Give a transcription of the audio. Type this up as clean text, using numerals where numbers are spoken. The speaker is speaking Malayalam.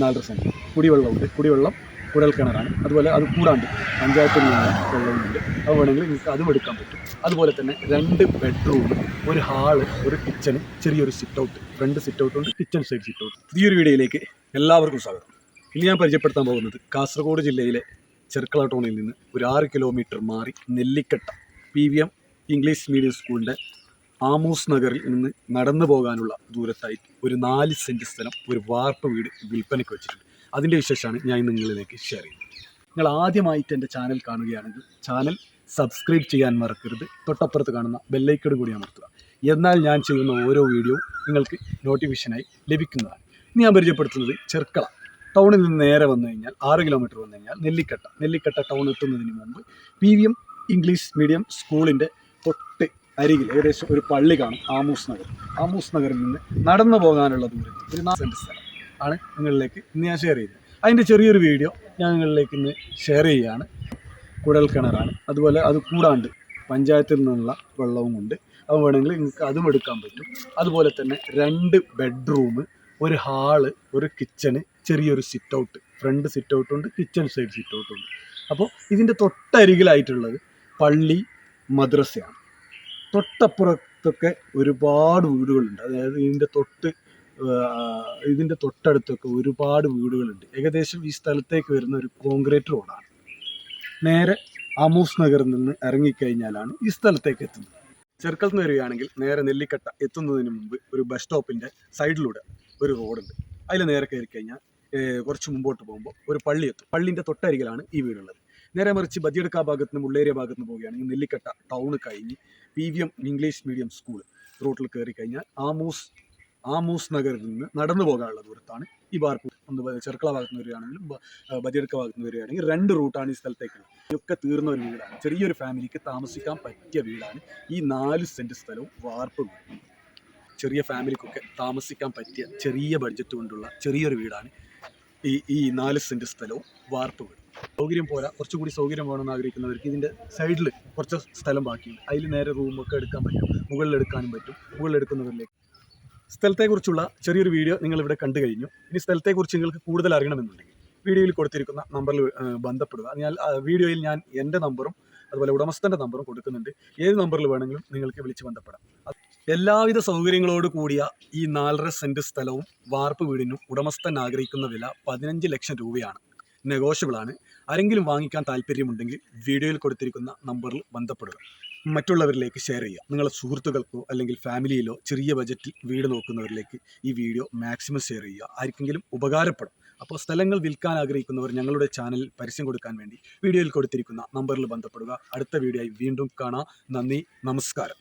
4 സെൻറ്റ് കുടിവെള്ളമുണ്ട്. കുടിവെള്ളം കുഴൽക്കിണറാണ്. അതുപോലെ അത് കൂടാണ്ട് പഞ്ചായത്തിൽ നിന്ന് വെള്ളവുമുണ്ട്. അത് വേണമെങ്കിൽ നിങ്ങൾക്ക് അതും എടുക്കാൻ പറ്റും. അതുപോലെ തന്നെ 2 ബെഡ്റൂം, ഒരു ഹാള്, ഒരു കിച്ചണ്, ചെറിയൊരു sit out, front sit out ഉണ്ട്, കിച്ചൺ സൈഡ് സിറ്റ് ഔട്ട്. പുതിയൊരു വീഡിയോയിലേക്ക് എല്ലാവർക്കും സ്വാഗതം. ഇനി ഞാൻ പരിചയപ്പെടുത്താൻ പോകുന്നത് കാസർഗോഡ് ജില്ലയിലെ ചെർക്കള ടൗണിൽ നിന്ന് ഒരു 6 കിലോമീറ്റർ മാറി നെല്ലിക്കട്ട PVM ഇംഗ്ലീഷ് മീഡിയം സ്കൂളിൻ്റെ ആമൂസ് നഗറിൽ നിന്ന് നടന്നു പോകാനുള്ള ദൂരത്തായിട്ട് ഒരു 4 സെൻറ്റ് സ്ഥലം, ഒരു വാർപ്പ് വീട് വിൽപ്പനയ്ക്ക് വെച്ചിട്ടുണ്ട്. അതിൻ്റെ വിശേഷമാണ് ഞാൻ നിങ്ങളിലേക്ക് ഷെയർ ചെയ്യുന്നത്. നിങ്ങൾ ആദ്യമായിട്ട് എൻ്റെ ചാനൽ കാണുകയാണെങ്കിൽ ചാനൽ സബ്സ്ക്രൈബ് ചെയ്യാൻ മറക്കരുത്. തൊട്ടപ്പുറത്ത് കാണുന്ന ബെല്ലൈക്കൺ കൂടി അമർത്തുക. എന്നാൽ ഞാൻ ചെയ്യുന്ന ഓരോ വീഡിയോയും നിങ്ങൾക്ക് നോട്ടിഫിക്കേഷനായി ലഭിക്കുന്നതാണ്. ഇനി ഞാൻ പരിചയപ്പെടുത്തുന്നത് ചെർക്കള ടൗണിൽ നിന്ന് നേരെ വന്നു കഴിഞ്ഞാൽ 6 കിലോമീറ്റർ വന്നു കഴിഞ്ഞാൽ നെല്ലിക്കട്ട ടൗൺ എത്തുന്നതിന് മുമ്പ് PVM ഇംഗ്ലീഷ് മീഡിയം സ്കൂളിൻ്റെ തൊട്ട് അരികിൽ ഏകദേശം ഒരു പള്ളി കാണും. ആമൂസ് നഗറിൽ നിന്ന് നടന്നു പോകാനുള്ള ദൂരത്തിൽ ഒരു 4 സെൻറ്റ് സ്ഥലം ആണ് നിങ്ങളിലേക്ക് ഇന്ന് ഞാൻ ഷെയർ ചെയ്തത്. അതിൻ്റെ ചെറിയൊരു വീഡിയോ ഞാൻ നിങ്ങളിലേക്ക് ഇന്ന് ഷെയർ ചെയ്യുകയാണ്. കുഴൽക്കിണറാണ്. അതുപോലെ അത് കൂടാണ്ട് പഞ്ചായത്തിൽ നിന്നുള്ള വെള്ളവും ഉണ്ട്. അത് വേണമെങ്കിൽ നിങ്ങൾക്ക് അതും എടുക്കാൻ പറ്റും. അതുപോലെ തന്നെ 2 ബെഡ്റൂം, ഒരു ഹാള്, ഒരു കിച്ചണ്, ചെറിയൊരു sit out, front sit out ഉണ്ട്, കിച്ചൺ സൈഡ് സിറ്റ് ഔട്ട് ഉണ്ട്. അപ്പോൾ ഇതിൻ്റെ തൊട്ടരികിലായിട്ടുള്ളത് പള്ളി, മദ്രസയാണ്. തൊട്ടപ്പുറത്തൊക്കെ ഒരുപാട് വീടുകളുണ്ട്. അതായത് ഇതിൻ്റെ തൊട്ടടുത്തൊക്കെ ഒരുപാട് വീടുകളുണ്ട്. ഏകദേശം ഈ സ്ഥലത്തേക്ക് വരുന്ന ഒരു കോൺക്രീറ്റ് റോഡാണ്. നേരെ ആമൂസ് നഗറിൽ നിന്ന് ഇറങ്ങിക്കഴിഞ്ഞാലാണ് ഈ സ്ഥലത്തേക്ക് എത്തുന്നത്. ചെർക്കളത്ത് നിന്ന് വരികയാണെങ്കിൽ നേരെ നെല്ലിക്കട്ട എത്തുന്നതിന് മുമ്പ് ഒരു ബസ് സ്റ്റോപ്പിൻ്റെ സൈഡിലൂടെ ഒരു റോഡുണ്ട്. അതിൽ നേരെ കയറി കഴിഞ്ഞാൽ കുറച്ച് മുമ്പോട്ട് പോകുമ്പോൾ ഒരു പള്ളി എത്തും. പള്ളിൻ്റെ തൊട്ടരികിലാണ് ഈ വീടുള്ളത്. നേരെ മറിച്ച് ബദിയടുക്ക ഭാഗത്ത് നിന്ന് മുള്ളേരിയ ഭാഗത്ത് നിന്ന് പോവുകയാണെങ്കിൽ നെല്ലിക്കട്ട ടൗൺ കഴിഞ്ഞ് PVM ഇംഗ്ലീഷ് മീഡിയം സ്കൂൾ റൂട്ടിൽ കയറി കഴിഞ്ഞാൽ ആമൂസ് നഗറിൽ നിന്ന് നടന്നു പോകാനുള്ള ദൂരത്താണ് ഈ വാർപ്പ്. ഒന്ന് ചെർക്കള ഭാഗത്ത് നിന്ന് വരികയാണെങ്കിലും ബദിയടുക്ക ഭാഗത്ത് നിന്ന് വരികയാണെങ്കിൽ 2 റൂട്ടാണ് ഈ സ്ഥലത്തേക്കുള്ളത്. ഇതൊക്കെ തീർന്ന ഒരു വീടാണ്. ചെറിയൊരു ഫാമിലിക്ക് താമസിക്കാൻ പറ്റിയ വീടാണ് ഈ 4 സെൻറ്റ് സ്ഥലവും വാർപ്പ് വീട്. ചെറിയ ഫാമിലിക്കൊക്കെ താമസിക്കാൻ പറ്റിയ ചെറിയ ബഡ്ജറ്റ് കൊണ്ടുള്ള ചെറിയൊരു വീടാണ് ഈ 4 സെൻറ്റ് സ്ഥലവും വാർപ്പ് വീട്. സൗകര്യം പോരാ, കുറച്ചുകൂടി സൗകര്യം വേണമെന്ന് ആഗ്രഹിക്കുന്നവർക്ക് ഇതിൻ്റെ സൈഡിൽ കുറച്ച് സ്ഥലം ബാക്കിയുണ്ട്. അതിൽ നേരെ റൂമൊക്കെ എടുക്കാൻ പറ്റും, മുകളിലെടുക്കാനും പറ്റും. മുകളിലെടുക്കുന്നവരിലേക്ക് സ്ഥലത്തെക്കുറിച്ചുള്ള ചെറിയൊരു വീഡിയോ നിങ്ങളിവിടെ കണ്ടു കഴിഞ്ഞു. ഇനി സ്ഥലത്തെക്കുറിച്ച് നിങ്ങൾക്ക് കൂടുതൽ അറിയണമെന്നുണ്ടെങ്കിൽ വീഡിയോയിൽ കൊടുത്തിരിക്കുന്ന നമ്പറിൽ ബന്ധപ്പെടുക. ഞാൻ വീഡിയോയിൽ ഞാൻ എൻ്റെ നമ്പറും അതുപോലെ ഉടമസ്ഥൻ്റെ നമ്പറും കൊടുക്കുന്നുണ്ട്. ഏത് നമ്പറിൽ വേണമെങ്കിലും നിങ്ങൾക്ക് വിളിച്ച് ബന്ധപ്പെടാം. എല്ലാവിധ സൗകര്യങ്ങളോട് കൂടിയ ഈ 4.5 സെൻറ്റ് സ്ഥലവും വാർപ്പ് വീടിനും ഉടമസ്ഥൻ ആഗ്രഹിക്കുന്ന വില 15 ലക്ഷം രൂപയാണ്. നെഗോഷ്യബിളാണ്. ആരെങ്കിലും വാങ്ങിക്കാൻ താല്പര്യമുണ്ടെങ്കിൽ വീഡിയോയിൽ കൊടുത്തിരിക്കുന്ന നമ്പറിൽ ബന്ധപ്പെടുക. മറ്റുള്ളവരിലേക്ക് ഷെയർ ചെയ്യുക. നിങ്ങളുടെ സുഹൃത്തുക്കൾക്കോ അല്ലെങ്കിൽ ഫാമിലിയിലോ ചെറിയ ബജറ്റിൽ വീട് നോക്കുന്നവരിലേക്ക് ഈ വീഡിയോ മാക്സിമം ഷെയർ ചെയ്യുക. ആർക്കെങ്കിലും ഉപകാരപ്പെടും. അപ്പോൾ സ്ഥലങ്ങൾ വിൽക്കാൻ ആഗ്രഹിക്കുന്നവർ ഞങ്ങളുടെ ചാനലിൽ പരസ്യം കൊടുക്കാൻ വേണ്ടി വീഡിയോയിൽ കൊടുത്തിരിക്കുന്ന നമ്പറിൽ ബന്ധപ്പെടുക. അടുത്ത വീഡിയോയിൽ വീണ്ടും കാണാം. നന്ദി, നമസ്കാരം.